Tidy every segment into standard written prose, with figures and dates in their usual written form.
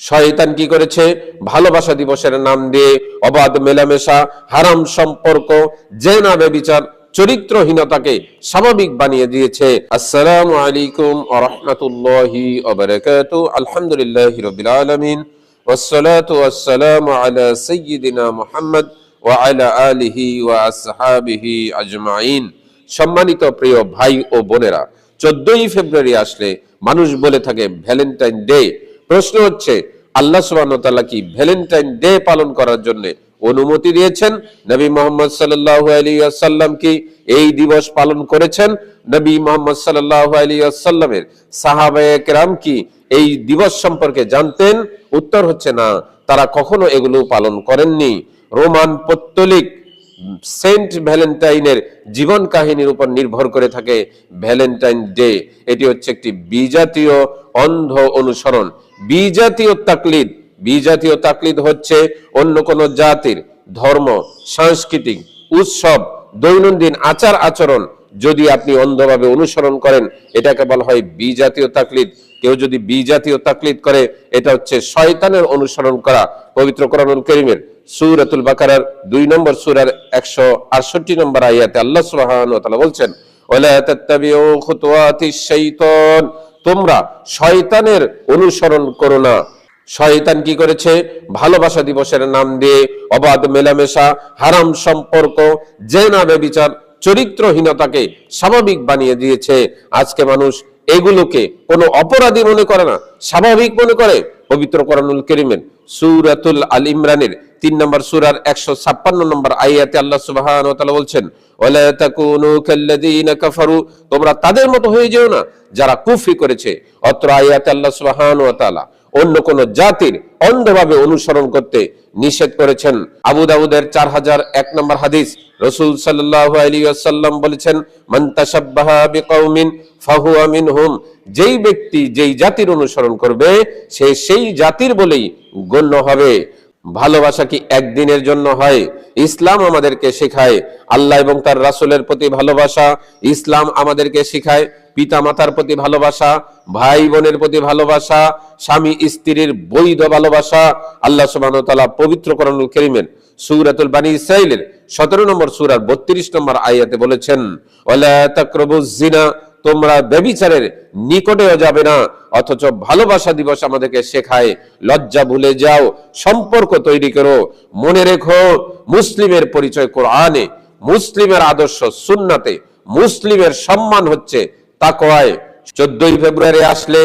শয়তান কি করেছে? ভালোবাসা দিবসের নাম দিয়ে অবাধ মেলামেশা, হারাম সম্পর্ক, জেনা, ব্যভিচার, চরিত্রহীনতাকে স্বাভাবিক বানিয়ে দিয়েছে। আসসালামু আলাইকুম ওয়া রাহমাতুল্লাহি ওয়া বারাকাতুহু। আলহামদুলিল্লাহি রাব্বিল আলামিন ওয়াসসালাতু ওয়াসসালামু আলা সাইয়্যিদিনা মুহাম্মদ ওয়া আলা আলিহি ওয়া আসহাবিহি আজমাইন। সম্মানিত প্রিয় ভাই ও বোনেরা, 14ই ফেব্রুয়ারি আসলে মানুষ বলে থাকে ভ্যালেন্টাইন ডে। প্রশ্ন হচ্ছে, আল্লাহ সুবহানাহু ওয়া তাআলা কি ভ্যালেন্টাইন ডে পালন করার জন্য অনুমতি দিয়েছেন? নবী মুহাম্মদ সাল্লাল্লাহু আলাইহি ওয়াসাল্লাম কি এই দিবস পালন করেছেন? নবী মুহাম্মদ সাল্লাল্লাহু আলাইহি ওয়াসাল্লামের সাহাবায়ে কেরাম কি এই দিবস সম্পর্কে জানতেন? উত্তর হচ্ছে না, তারা কখনো এগুলো পালন করেননি। রোমান পত্তলিক সেন্ট ভ্যালেন্টাইনের জীবন কাহিনীর উপর নির্ভর করে থাকে ভ্যালেন্টাইন ডে। এটি হচ্ছে একটি বিজাতীয় অন্ধ অনুসরণ, বিজাতীয় তাকলিদ। বিজাতীয় তাকলিদ হচ্ছে অন্য কোন জাতির ধর্ম, সাংস্কৃতিক উৎসব, দৈনন্দিন আচার আচরণ যদি আপনি অন্ধভাবে অনুসরণ করেন, এটাকে বলা হয় বিজাতীয় তাকলিদ। কেউ যদি বিজাতীয় তাকলিদ করে, এটা হচ্ছে শয়তানের অনুসরণ করা। পবিত্র কোরআনুল কারীমের সূরাতুল বাকারার 2 নম্বর সূরার 168 নম্বর আয়াতে আল্লাহ সুবহানাহু ওয়া তাআলা বলছেন, ওয়ালা তাত্তাবিউ খুতুওয়াতিশ শাইতান, তোমরা শয়তানের অনুসরণ করো না। শয়তান কি করেছে? ভালোবাসা দিবসের নাম দিয়ে অবাধ মেলামেশা, হারাম সম্পর্ক, জেনা, ব্যভিচার, চরিত্রহীনতাকে স্বাভাবিক বানিয়ে দিয়েছে। আজকে মানুষ এগুলোকে কোনো অপরাধী মনে করে না, স্বাভাবিক মনে করে। পবিত্র কোরআনুল কারীমের সূরাতুল আল ইমরানের 3 নম্বর সূরার 156 নম্বর আয়াতে আল্লাহ সুবহানাহু ওয়া তাআলা বলছেন, ওয়ালা তাকুনু কাল্লাযীনা কাফারু, তোমরা তাদের মতো হয়ে যেও না যারা কুফরি করেছে। অত্র আয়াতে আল্লাহ সুবহানাহু ওয়া তাআলা অন্য কোন জাতির অন্ধভাবে অনুসরণ করতে নিষেধ করেছেন। আবু দাউদের 4001 নম্বর হাদিস, রাসূল সাল্লাল্লাহু আলাইহি ওয়াসাল্লাম বলেছেন, মান তাশাব্বাহা বিকাউমিন ফাহুয়া মিনহুম, যেই ব্যক্তি যেই জাতির অনুসরণ করবে সে সেই জাতির বলেই গণ্য হবে। ভালোবাসা কি একদিনের জন্য হয়? ইসলাম আমাদেরকে শেখায় আল্লাহ এবং তার রাসূলের প্রতি ভালোবাসা। ইসলাম আমাদেরকে শেখায় পিতা মাতার প্রতি ভালোবাসা, ভাই বোনের প্রতি ভালোবাসা, স্বামী স্ত্রীর বৈধ ভালোবাসা। আল্লাহ সুবহানাহু ওয়া তাআলা পবিত্র কোরআনুল কারীমের সূরাতুল বানী ইসরাঈলের 17 নম্বর সূরার 32 নম্বর আয়াতে বলেছেন, ওয়ালা তাকরাবুজ জিনা, তোমরা ব্যভিচারের নিকটেও যাবে না। অথচ ভালোবাসা দিবস আমাদেরকে শেখায় লজ্জা ভুলে যাও, সম্পর্ক তৈরি করো। মনে রেখো, মুসলিমের পরিচয় কোরআনে, মুসলিমের আদর্শ সুন্নাতে, মুসলিমের সম্মান হচ্ছে তাকওয়ায়। 14ই ফেব্রুয়ারি আসলে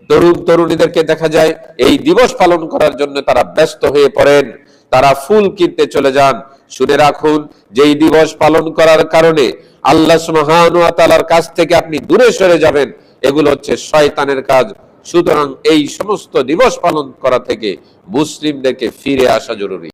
তরুণ তরুণীদেরকে দেখা যায় এই দিবস পালন করার জন্য তারা ব্যস্ত হয়ে পড়েন, তারা ফুল কিনতে চলে যান। শুনে রাখুন, যেই দিবস পালন করার কারণে আল্লাহ সুবহানাহু ওয়া তাআলার কাছ থেকে আপনি দূরে সরে যাবেন, এগুলো হচ্ছে শয়তানের কাজ। সুতরাং এই সমস্ত দিবস পালন করা থেকে মুসলিমদেরকে ফিরে আসা জরুরি।